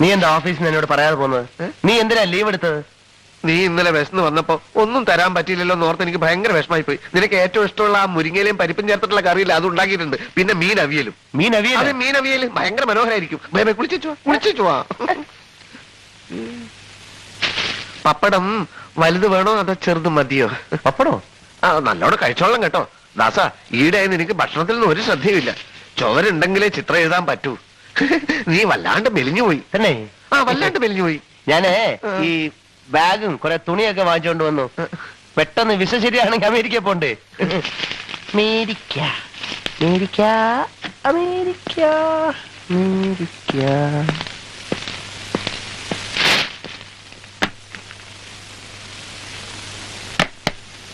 നീ എന്താ ഓഫീസിൽ നിന്ന് എന്നോട് പറയാതെ പോകുന്നത്? നീ എന്തിനാ ലീവ് എടുത്തത്? നീ ഇന്നലെ വിശന്ന് വന്നപ്പോ ഒന്നും തരാൻ പറ്റിയില്ലല്ലോ എന്നോർത്ത് എനിക്ക് ഭയങ്കര വിഷമായി പോയി. നിനക്ക് ഏറ്റവും ഇഷ്ടമുള്ള ആ മുരിങ്ങയിലും പരിപ്പും ചേർത്തിട്ടുള്ള കറിയില്ല, അത് ഉണ്ടാക്കിയിട്ടുണ്ട്. പിന്നെ മീൻ അവിയലും. മീൻ അവിയലും ഭയങ്കര മനോഹരായിരിക്കും. കുളിച്ചു പപ്പടം വലുത് വേണോ അതോ ചെറുത് മതിയോ? പപ്പടോ? ആ, നല്ലോണം കഴിച്ചോളാം കേട്ടോ. ദാസ, ഈടെ നിനക്ക് ഭക്ഷണത്തിൽ നിന്ന് ഒരു ശ്രദ്ധയുമില്ല. ചോരുണ്ടെങ്കിലേ ചിത്രം എഴുതാൻ പറ്റൂ. നീ വല്ലാണ്ട് മെലിഞ്ഞുപോയി. തന്നെ? ആ, വല്ലാണ്ട് മെലിഞ്ഞുപോയി. ഞാനേ ഈ ബാഗും കുറെ തുണിയൊക്കെ വാങ്ങിച്ചോണ്ട് വന്നു. പെട്ടെന്ന് വിസ ശരിയാണെങ്കിൽ അമേരിക്ക പോണ്ടേ? America America America America